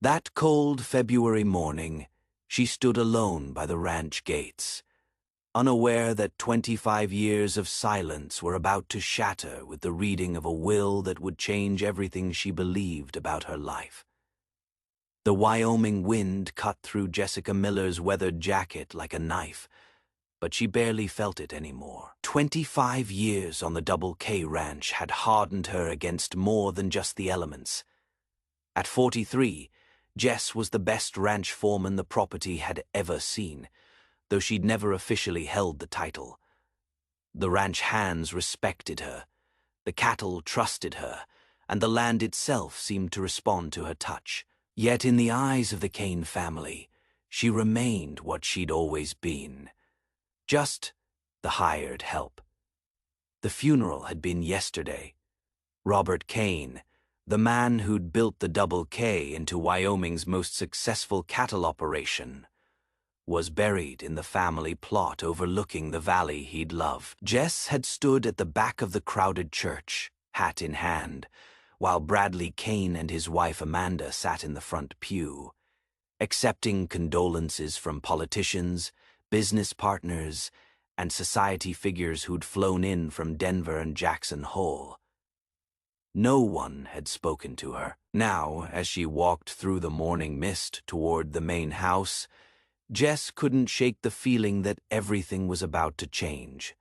That cold February morning, she stood alone by the ranch gates, unaware that 25 years of silence were about to shatter with the reading of a will that would change everything she believed about her life. The Wyoming wind cut through Jessica Miller's weathered jacket like a knife, but she barely felt it anymore. 25 years on the Double K Ranch had hardened her against more than just the elements. At 43, Jess was the best ranch foreman the property had ever seen, though she'd never officially held the title. The ranch hands respected her, the cattle trusted her, and the land itself seemed to respond to her touch. Yet in the eyes of the Kane family, she remained what she'd always been. Just the hired help. The funeral had been yesterday. Robert Kane, the man who'd built the Double K into Wyoming's most successful cattle operation, was buried in the family plot overlooking the valley he'd loved. Jess had stood at the back of the crowded church, hat in hand, while Bradley Kane and his wife Amanda sat in the front pew, accepting condolences from politicians, business partners, and society figures who'd flown in from Denver and Jackson Hole. No one had spoken to her. Now, as she walked through the morning mist toward the main house, Jess couldn't shake the feeling that everything was about to change.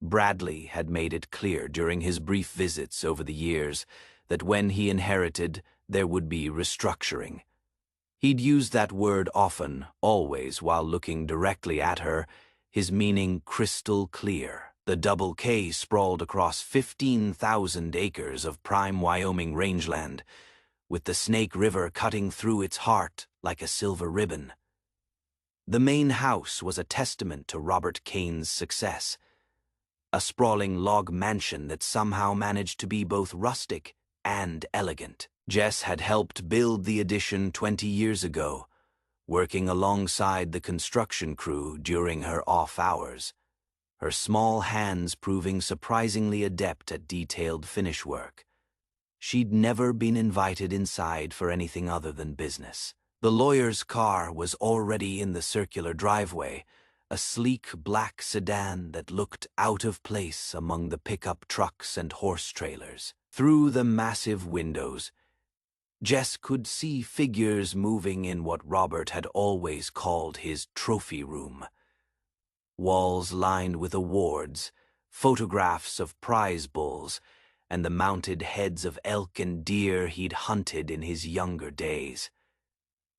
Bradley had made it clear during his brief visits over the years that when he inherited, there would be restructuring. He'd used that word often, always while looking directly at her, his meaning crystal clear. The Double K sprawled across 15,000 acres of prime Wyoming rangeland, with the Snake River cutting through its heart like a silver ribbon. The main house was a testament to Robert Kane's success, a sprawling log mansion that somehow managed to be both rustic and elegant. Jess had helped build the addition 20 years ago, working alongside the construction crew during her off hours, her small hands proving surprisingly adept at detailed finish work. She'd never been invited inside for anything other than business. The lawyer's car was already in the circular driveway, a sleek black sedan that looked out of place among the pickup trucks and horse trailers. Through the massive windows, Jess could see figures moving in what Robert had always called his trophy room. Walls lined with awards, photographs of prize bulls, and the mounted heads of elk and deer he'd hunted in his younger days.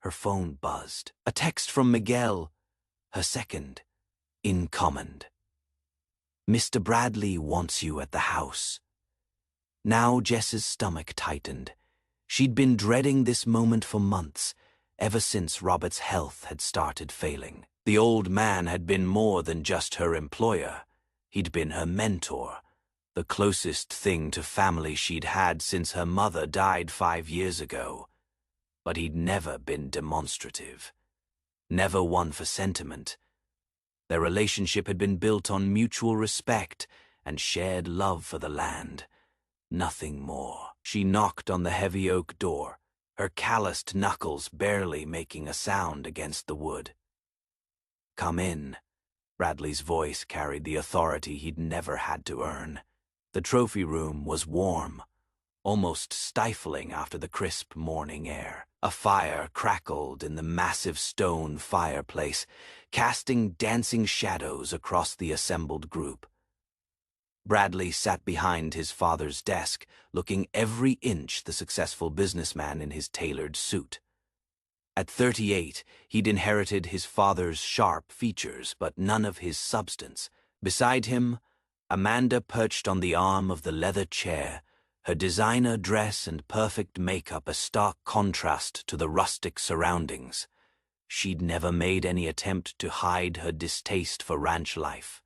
Her phone buzzed. A text from Miguel, her second, in command. "Mr. Bradley wants you at the house." Now Jess's stomach tightened. She'd been dreading this moment for months, ever since Robert's health had started failing. The old man had been more than just her employer. He'd been her mentor, the closest thing to family she'd had since her mother died 5 years ago. But he'd never been demonstrative, never one for sentiment. Their relationship had been built on mutual respect and shared love for the land. Nothing more. She knocked on the heavy oak door, her calloused knuckles barely making a sound against the wood. "Come in." Bradley's voice carried the authority he'd never had to earn. The trophy room was warm, almost stifling after the crisp morning air. A fire crackled in the massive stone fireplace, casting dancing shadows across the assembled group. Bradley sat behind his father's desk, looking every inch the successful businessman in his tailored suit. At 38, he'd inherited his father's sharp features, but none of his substance. Beside him, Amanda perched on the arm of the leather chair, her designer dress and perfect makeup a stark contrast to the rustic surroundings. She'd never made any attempt to hide her distaste for ranch life.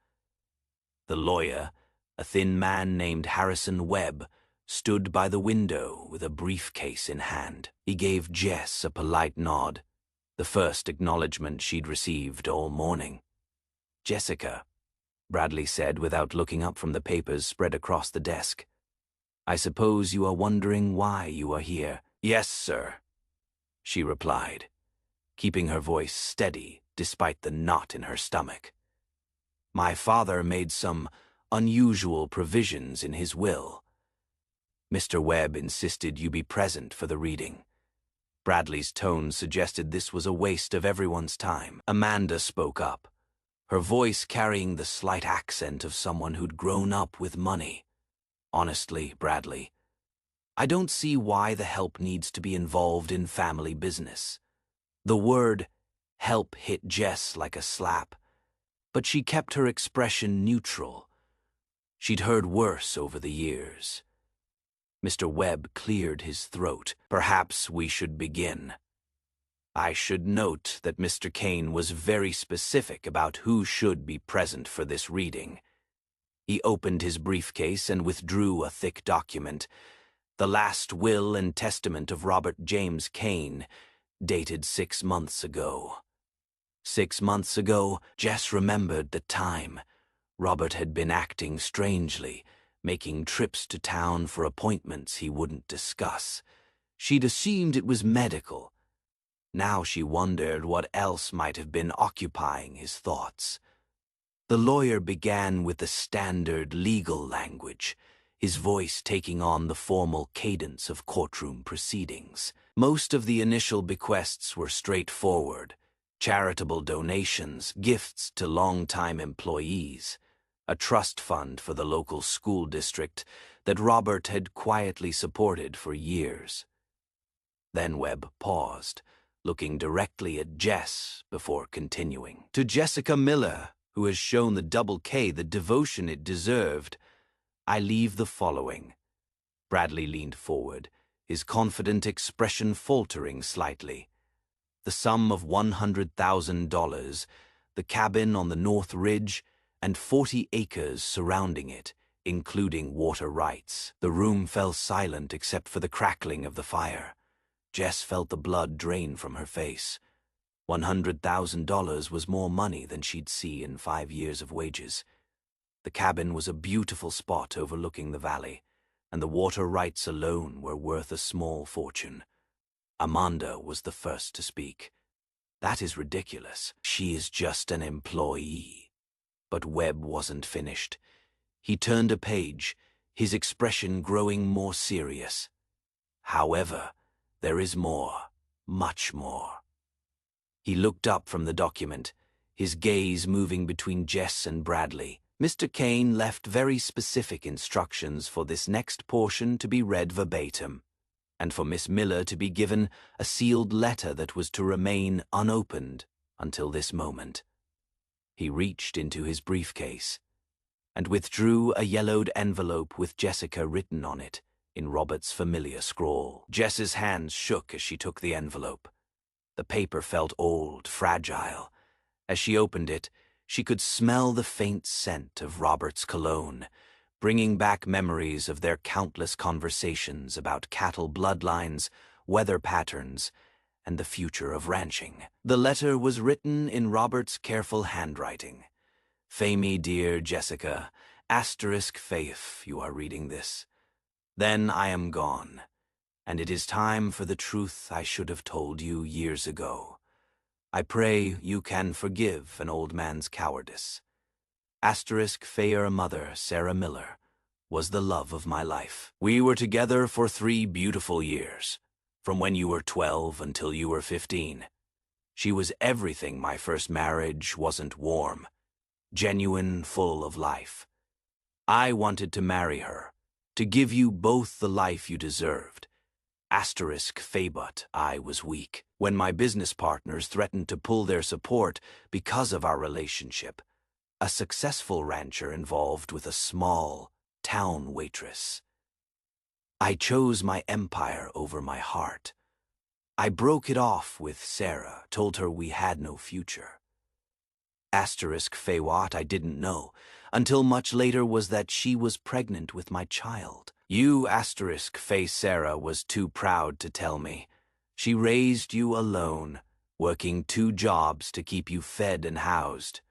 The lawyer, a thin man named Harrison Webb, stood by the window with a briefcase in hand. He gave Jess a polite nod, the first acknowledgement she'd received all morning. "Jessica," Bradley said without looking up from the papers spread across the desk. "I suppose you are wondering why you are here." "Yes, sir." she replied, keeping her voice steady despite the knot in her stomach. My father made some unusual provisions in his will. Mr. Webb insisted you be present for the reading. Bradley's tone suggested this was a waste of everyone's time. Amanda spoke up, her voice carrying the slight accent of someone who'd grown up with money. Honestly, Bradley, I don't see why the help needs to be involved in family business. The word help hit Jess like a slap, but she kept her expression neutral. She'd heard worse over the years. Mr. Webb cleared his throat. Perhaps we should begin. I should note that Mr. Kane was very specific about who should be present for this reading. He opened his briefcase and withdrew a thick document, the last will and testament of Robert James Kane, dated 6 months ago. 6 months ago, Jess remembered the time. Robert had been acting strangely, making trips to town for appointments he wouldn't discuss. She'd assumed it was medical. Now she wondered what else might have been occupying his thoughts. The lawyer began with the standard legal language, his voice taking on the formal cadence of courtroom proceedings. Most of the initial bequests were straightforward: charitable donations, gifts to longtime employees, a trust fund for the local school district that Robert had quietly supported for years. Then Webb paused, looking directly at Jess before continuing. To Jessica Miller, who has shown the Double K the devotion it deserved, I leave the following. Bradley leaned forward, his confident expression faltering slightly. The sum of $100,000, the cabin on the North Ridge, and 40 acres surrounding it, including water rights. The room fell silent except for the crackling of the fire. Jess felt the blood drain from her face. $100,000 was more money than she'd see in 5 years of wages. The cabin was a beautiful spot overlooking the valley, and the water rights alone were worth a small fortune. Amanda was the first to speak. That is ridiculous. She is just an employee. But Webb wasn't finished. He turned a page, his expression growing more serious. However, there is more, much more. He looked up from the document, his gaze moving between Jess and Bradley. Mr. Kane left very specific instructions for this next portion to be read verbatim, and for Miss Miller to be given a sealed letter that was to remain unopened until this moment. He reached into his briefcase and withdrew a yellowed envelope with Jessica written on it in Robert's familiar scrawl. Jess's hands shook as she took the envelope. The paper felt old, fragile. As she opened it, she could smell the faint scent of Robert's cologne, bringing back memories of their countless conversations about cattle bloodlines, weather patterns, and the future of ranching. The letter was written in Robert's careful handwriting. Famey dear Jessica, *Faith, you are reading this. Then I am gone, and it is time for the truth I should have told you years ago. I pray you can forgive an old man's cowardice. Fair mother, Sarah Miller, was the love of my life. We were together for 3 beautiful years, from when you were 12 until you were 15. She was everything my first marriage wasn't: warm, genuine, full of life. I wanted to marry her, to give you both the life you deserved. But I was weak. When my business partners threatened to pull their support because of our relationship, a successful rancher involved with a small town waitress. I chose my empire over my heart. I broke it off with Sarah, told her we had no future. What I didn't know, until much later, was that she was pregnant with my child. You, Sarah, was too proud to tell me. She raised you alone, working 2 jobs to keep you fed and housed.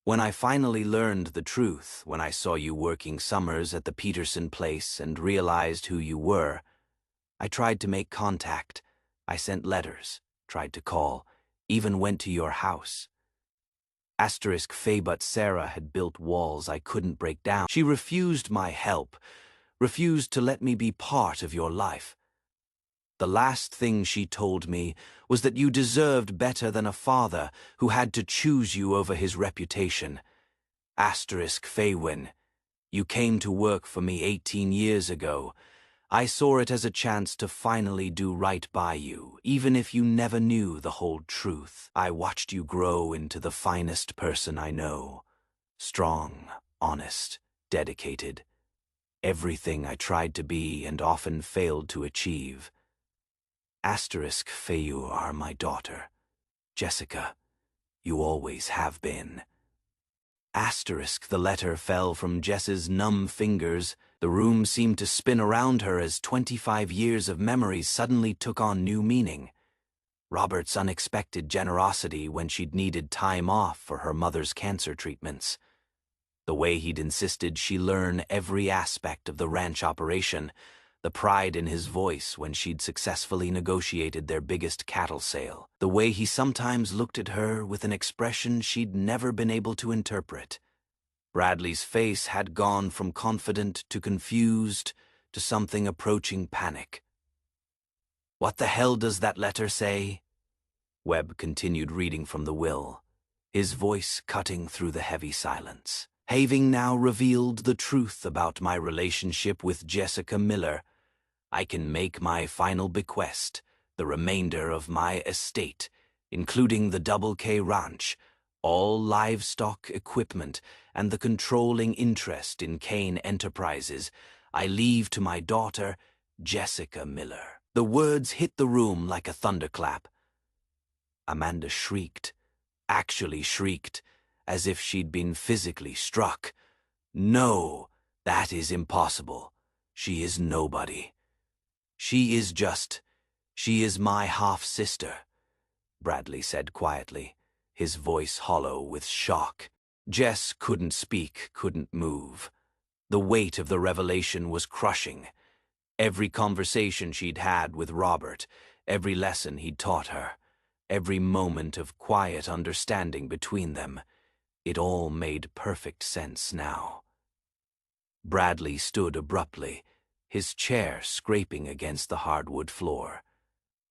When I finally learned the truth, when I saw you working summers at the Peterson place and realized who you were, I tried to make contact, I sent letters, tried to call, even went to your house. Asterisk Faye, but Sarah had built walls I couldn't break down. She refused my help, refused to let me be part of your life. The last thing she told me was that you deserved better than a father who had to choose you over his reputation. Asterisk Faywin, you came to work for me 18 years ago. I saw it as a chance to finally do right by you, even if you never knew the whole truth. I watched you grow into the finest person I know. Strong, honest, dedicated. Everything I tried to be and often failed to achieve. Asterisk Faye, you are my daughter. Jessica, you always have been. Asterisk, the letter fell from Jess's numb fingers. The room seemed to spin around her as 25 years of memories suddenly took on new meaning. Robert's unexpected generosity when she'd needed time off for her mother's cancer treatments. The way he'd insisted she learn every aspect of the ranch operation. The pride in his voice when she'd successfully negotiated their biggest cattle sale. The way he sometimes looked at her with an expression she'd never been able to interpret. Bradley's face had gone from confident to confused to something approaching panic. "What the hell does that letter say?" Webb continued reading from the will, his voice cutting through the heavy silence. "Having now revealed the truth about my relationship with Jessica Miller, I can make my final bequest, the remainder of my estate, including the Double K Ranch, all livestock equipment, and the controlling interest in Kane Enterprises, I leave to my daughter, Jessica Miller." The words hit the room like a thunderclap. Amanda shrieked, actually shrieked, as if she'd been physically struck. "No, that is impossible. She is nobody. She is my half-sister," Bradley said quietly, his voice hollow with shock. Jess couldn't speak, couldn't move. The weight of the revelation was crushing. Every conversation she'd had with Robert, every lesson he'd taught her, every moment of quiet understanding between them, it all made perfect sense now. Bradley stood abruptly, his chair scraping against the hardwood floor.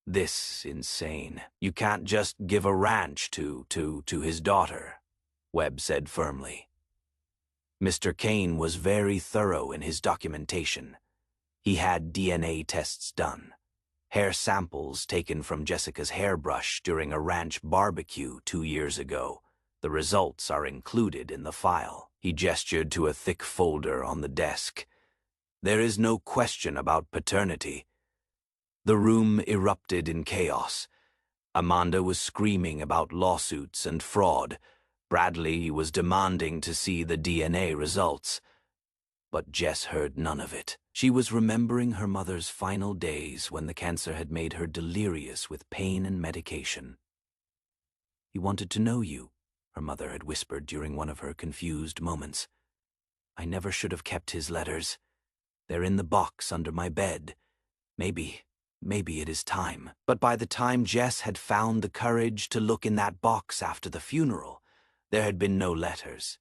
"This insane. You can't just give a ranch to his daughter," Webb said firmly. Mr. Kane was very thorough in his documentation. He had DNA tests done. Hair samples taken from Jessica's hairbrush during a ranch barbecue 2 years ago. The results are included in the file. He gestured to a thick folder on the desk. "There is no question about paternity." The room erupted in chaos. Amanda was screaming about lawsuits and fraud. Bradley was demanding to see the DNA results. But Jess heard none of it. She was remembering her mother's final days when the cancer had made her delirious with pain and medication. "He wanted to know you," her mother had whispered during one of her confused moments. "I never should have kept his letters. They're in the box under my bed. Maybe it is time." But by the time Jess had found the courage to look in that box after the funeral, there had been no letters.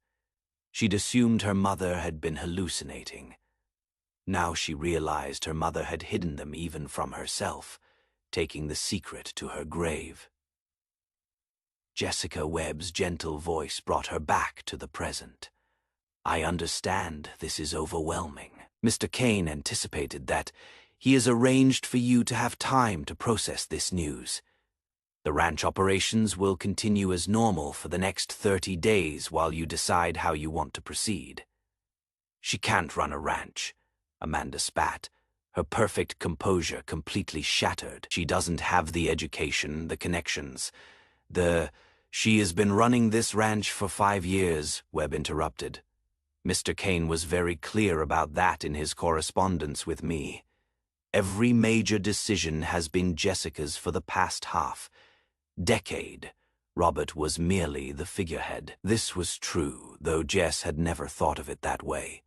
She'd assumed her mother had been hallucinating. Now she realized her mother had hidden them even from herself, taking the secret to her grave. Jessica Webb's gentle voice brought her back to the present. "I understand this is overwhelming. Mr. Kane anticipated that. He has arranged for you to have time to process this news. The ranch operations will continue as normal for the next 30 days while you decide how you want to proceed." "She can't run a ranch," Amanda spat, her perfect composure completely shattered. "She doesn't have the education, the connections, She has been running this ranch for 5 years, Webb interrupted. Mr. Kane was very clear about that in his correspondence with me. Every major decision has been Jessica's for the past decade. Robert was merely the figurehead. This was true, though Jess had never thought of it that way.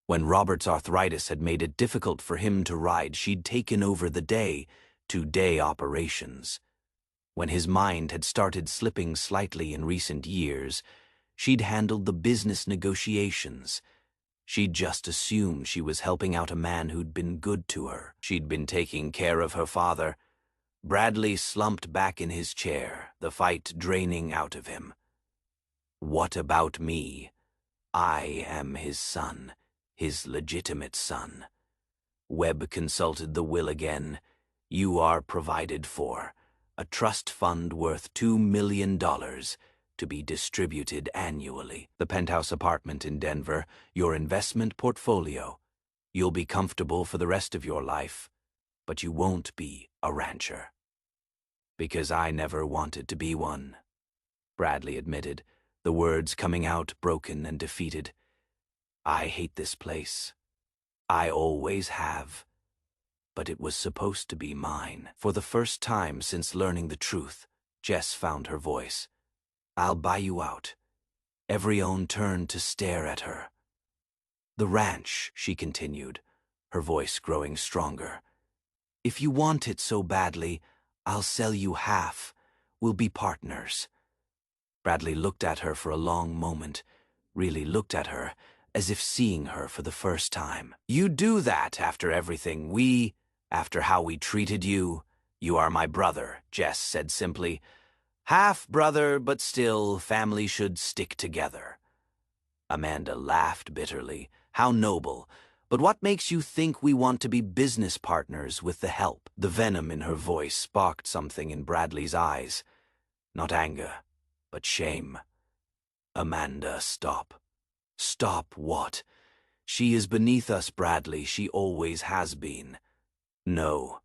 When Robert's arthritis had made it difficult for him to ride, she'd taken over the day, to day operations. When his mind had started slipping slightly in recent years, she'd handled the business negotiations. She'd just assumed she was helping out a man who'd been good to her. She'd been taking care of her father. Bradley slumped back in his chair, the fight draining out of him. What about me? I am his son, his legitimate son. Webb consulted the will again. You are provided for. A trust fund worth $2 million to be distributed annually. The penthouse apartment in Denver, your investment portfolio. You'll be comfortable for the rest of your life, but you won't be a rancher. Because I never wanted to be one, Bradley admitted, the words coming out broken and defeated. I hate this place. I always have. But it was supposed to be mine. For the first time since learning the truth, Jess found her voice. I'll buy you out. Everyone turned to stare at her. The ranch, she continued, her voice growing stronger. If you want it so badly, I'll sell you half. We'll be partners. Bradley looked at her for a long moment, really looked at her, as if seeing her for the first time. You do that after everything after how we treated you. You are my brother, Jess said simply. Half-brother, but still, family should stick together. Amanda laughed bitterly. How noble. But what makes you think we want to be business partners with the help? The venom in her voice sparked something in Bradley's eyes. Not anger, but shame. Amanda, stop. Stop what? She is beneath us, Bradley. She always has been. No,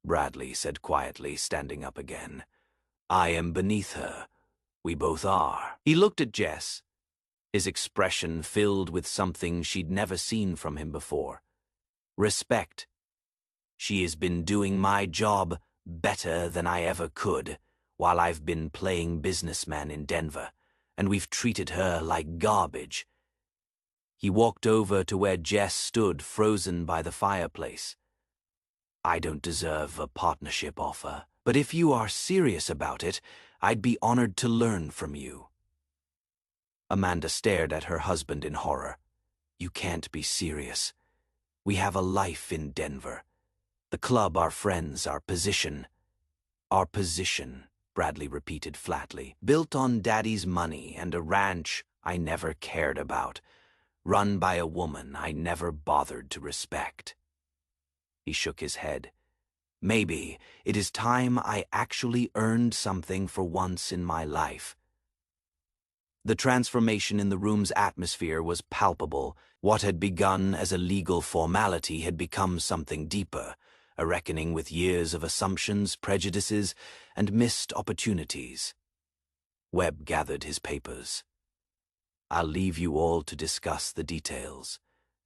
Bradley said quietly, standing up again. I am beneath her. We both are. He looked at Jess, his expression filled with something she'd never seen from him before. Respect. She has been doing my job better than I ever could, while I've been playing businessman in Denver, and we've treated her like garbage. He walked over to where Jess stood frozen by the fireplace. I don't deserve a partnership offer, but if you are serious about it, I'd be honored to learn from you. Amanda stared at her husband in horror. You can't be serious. We have a life in Denver. The club, our friends, our position. Our position, Bradley repeated flatly, built on Daddy's money and a ranch I never cared about, run by a woman I never bothered to respect. He shook his head. Maybe it is time I actually earned something for once in my life. The transformation in the room's atmosphere was palpable. What had begun as a legal formality had become something deeper, a reckoning with years of assumptions, prejudices, and missed opportunities. Webb gathered his papers. I'll leave you all to discuss the details.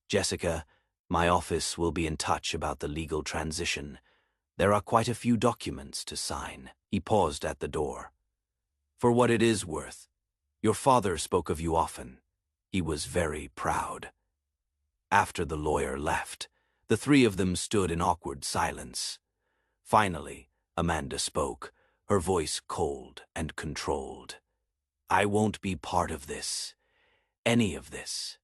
Jessica, my office will be in touch about the legal transition. There are quite a few documents to sign. He paused at the door. For what it is worth, your father spoke of you often. He was very proud. After the lawyer left, the three of them stood in awkward silence. Finally, Amanda spoke, her voice cold and controlled. I won't be part of this. Any of this.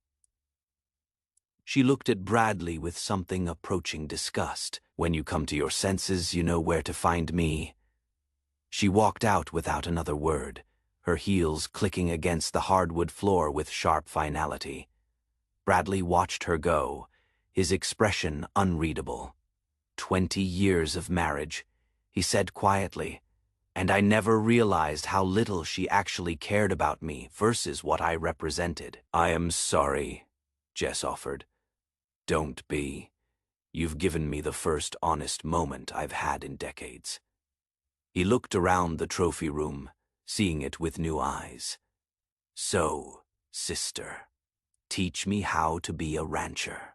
She looked at Bradley with something approaching disgust. When you come to your senses, you know where to find me. She walked out without another word, her heels clicking against the hardwood floor with sharp finality. Bradley watched her go, his expression unreadable. 20 years of marriage, he said quietly, and I never realized how little she actually cared about me versus what I represented. I am sorry, Jess offered. Don't be. You've given me the first honest moment I've had in decades. He looked around the trophy room, seeing it with new eyes. So, sister, teach me how to be a rancher.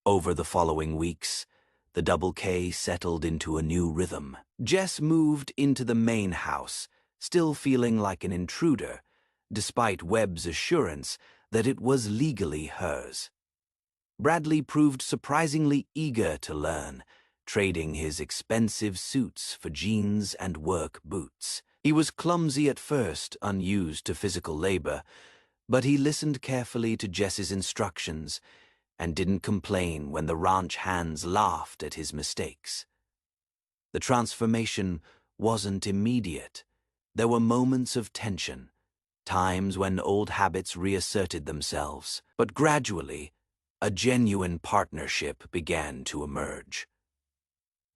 Over the following weeks, the Double K settled into a new rhythm. Jess moved into the main house, still feeling like an intruder, despite Webb's assurance that it was legally hers. Bradley proved surprisingly eager to learn, trading his expensive suits for jeans and work boots. He was clumsy at first, unused to physical labor, but he listened carefully to Jess's instructions and didn't complain when the ranch hands laughed at his mistakes. The transformation wasn't immediate. There were moments of tension, times when old habits reasserted themselves, but gradually, a genuine partnership began to emerge.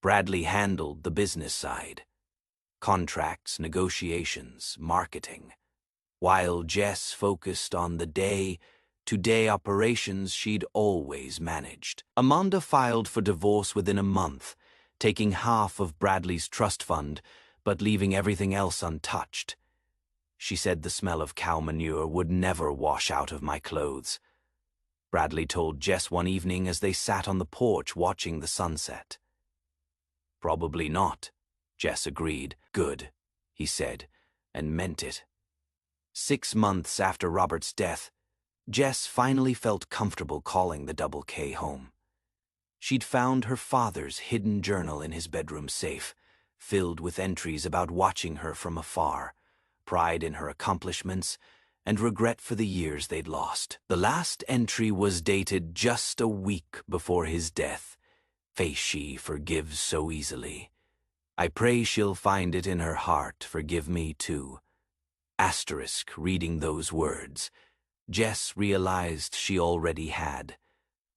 Bradley handled the business side, contracts, negotiations, marketing, while Jess focused on the day-to-day operations she'd always managed. Amanda filed for divorce within a month, taking half of Bradley's trust fund, but leaving everything else untouched. She said the smell of cow manure would never wash out of my clothes. Bradley told Jess one evening as they sat on the porch watching the sunset. "Probably not," Jess agreed. "Good," he said, and meant it. 6 months after Robert's death, Jess finally felt comfortable calling the Double K home. She'd found her father's hidden journal in his bedroom safe, filled with entries about watching her from afar, pride in her accomplishments, and regret for the years they'd lost. The last entry was dated just a week before his death. "Face she forgives so easily. I pray she'll find it in her heart, forgive me too." Asterisk, reading those words, Jess realized she already had.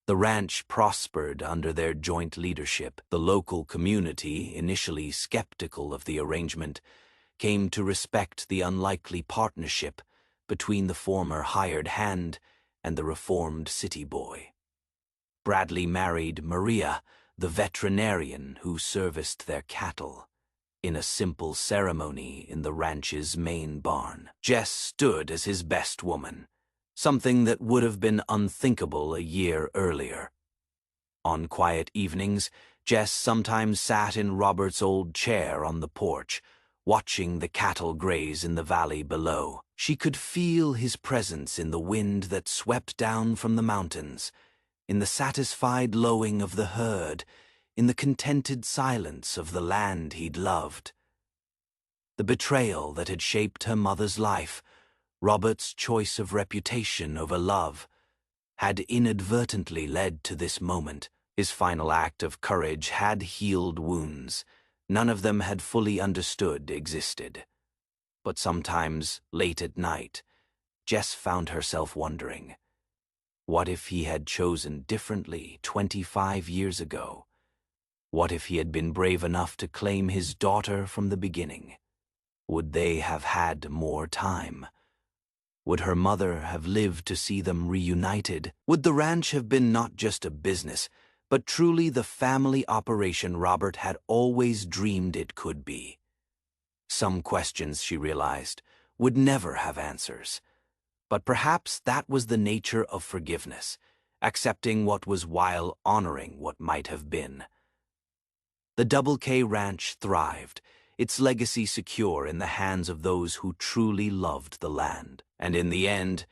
The ranch prospered under their joint leadership. The local community, initially skeptical of the arrangement, came to respect the unlikely partnership between the former hired hand and the reformed city boy. Bradley married Maria, the veterinarian who serviced their cattle, in a simple ceremony in the ranch's main barn. Jess stood as his best woman, something that would have been unthinkable a year earlier. On quiet evenings, Jess sometimes sat in Robert's old chair on the porch, watching the cattle graze in the valley below. She could feel his presence in the wind that swept down from the mountains, in the satisfied lowing of the herd, in the contented silence of the land he'd loved. The betrayal that had shaped her mother's life, Robert's choice of reputation over love, had inadvertently led to this moment. His final act of courage had healed wounds none of them had fully understood existed. But sometimes, late at night, Jess found herself wondering, what if he had chosen differently 25 years ago? What if he had been brave enough to claim his daughter from the beginning? Would they have had more time? Would her mother have lived to see them reunited? Would the ranch have been not just a business, but truly the family operation Robert had always dreamed it could be? Some questions, she realized, would never have answers. But perhaps that was the nature of forgiveness, accepting what was while honoring what might have been. The Double K Ranch thrived, its legacy secure in the hands of those who truly loved the land. And in the end,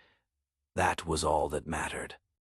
that was all that mattered.